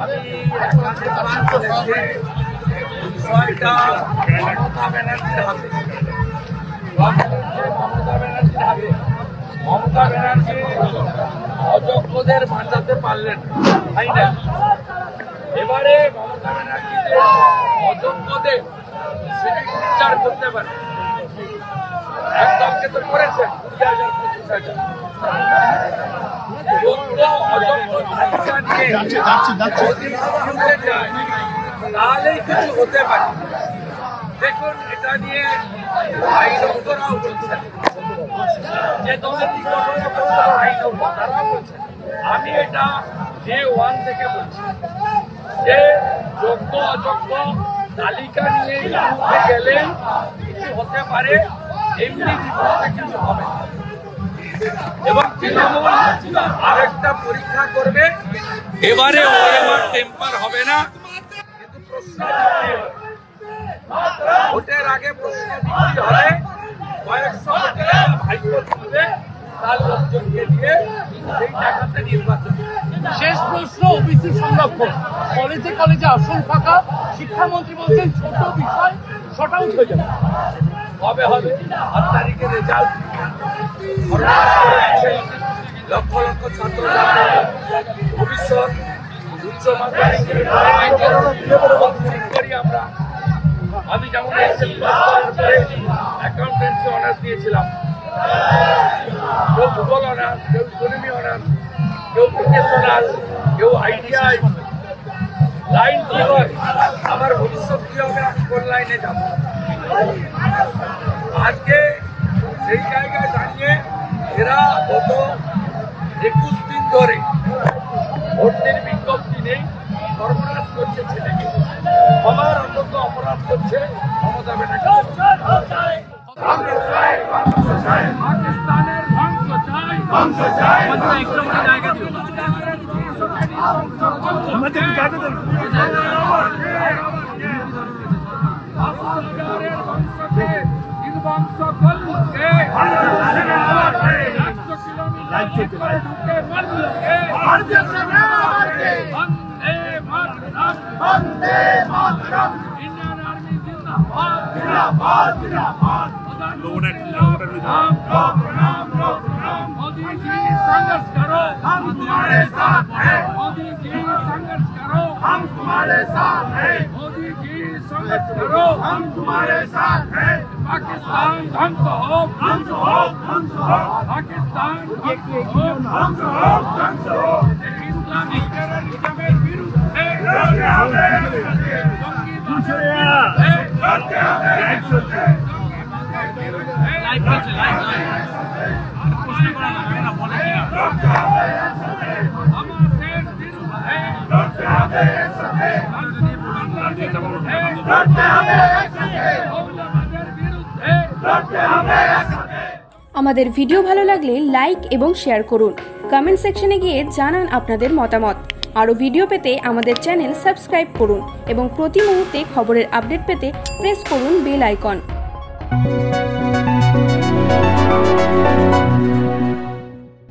আমি বিষয়টা মমতা ব্যানার্জির হাতে। মমতা ব্যানার্জি অযোগ্যদের বাঁচাতে পারলেন, তাই না? এবারে মমতা ব্যানার্জি অযোগ্যদের সেটা বিচার করতে পারে। একদমকে তো করেছেন 20,000-25,000 যোগ্য অযোগ্য তালিকা নিয়ে যদি শুনতে চায় তাহলেই কিছু হতে পারে। দেখুন, এটা নিয়ে আইনজ্ঞরাও বলছেন, যে দলের আইনজ্ঞ তারাও বলছেন। আমি এটা ডে 1 থেকে বলছি যে যোগ্য অযোগ্য তালিকা নিয়ে গেলে কিছু হতে পারে, এমনি জীবনে কিছু হবে। এবং তৃণমূল আরেকটা পরীক্ষা করবে, এবারে ওয়েমার টেম্পার হবে না, কিন্তু প্রশ্ন ভোটের আগে প্রশ্ন বিক্রি হবে, কয়েকশো ভাইপো তুলবে, তার লোকজনকে দিয়ে সেই টাকাতে নির্বাচন। শেষ প্রশ্ন, ওবিসি সংরক্ষণ কলেজে কলেজে আসন ফাঁকা, শিক্ষামন্ত্রী বলছেন ছোট বিষয়, শর্ট আউট হয়ে যাবে। কবে হবে? 8 তারিখে রেজাল্ট। লক্ষ লক্ষ ছাত্র ভবিষ্যৎ উচ্চ মাধ্যমিকের করি আমরা। আমি যেমন অ্যাকাউন্টেন্সি অনার্স দিয়েছিলাম, কেউ ভূগোল অনার্স, কেউ ইকোনমি অনার্স, কেউ ভোকেশনাল, কেউ আইটিআই। লাইন কি হয়, আমার ভবিষ্যৎ কি হবে, আমি কোন লাইনে যাব। আজকে সেই জায়গায় দাঁড়িয়ে এরা গত 21 দিন ধরে ভোটের বিজ্ঞপ্তি নেই, সর্বনাশ করছে ছেলেকে, আমার অন্তত অপরাধ করছে মমতা ব্যানার্জি। পাকিস্তানের ধ্বংস চাই, ধ্বংস চাই, জায়গা দিও আমাদের জায়গা দেন। বংশ করলকে 100 কিলোমিটার ঢুকে মারলকে, বন্দে মাতরম, বন্দে মাতরম, ইন্ডিয়ান আর্মি জিন্দাবাদ, জিন্দাবাদ, জিন্দাবাদ। मोदी जी संघर्ष करो, हम तुम्हारे साथ हैं। मोदी जी संघर्ष करो, हम तुम्हारे साथ हैं। मोदी जी संघर्ष करो, हम तुम्हारे साथ हैं। पाकिस्तान ध्वंस हो, ध्वंस हो, ध्वंस हो। पाकिस्तान ध्वंस हो, ध्वंस हो, ध्वंस हो। इस्लामिक टेररिज्मेर বিরুদ্ধে লড়তে হবে, লড়তে হবে, লাইভ চলছে, লাইভ প্রশ্ন করা লাগবে না, বলে কিনা আমাদের বিরুদ্ধে লড়তে হবে, লড়তে হবে, আমাদের বিরুদ্ধে লড়তে হবে। আমাদের ভিডিও ভালো লাগলে লাইক এবং শেয়ার করুন। কমেন্ট সেকশনে গিয়ে জানান আপনাদের মতামত। আরও ভিডিও পেতে আমাদের চ্যানেল সাবস্ক্রাইব করুন এবং প্রতি মুহূর্তে খবরের আপডেট পেতে প্রেস করুন বেল আইকন।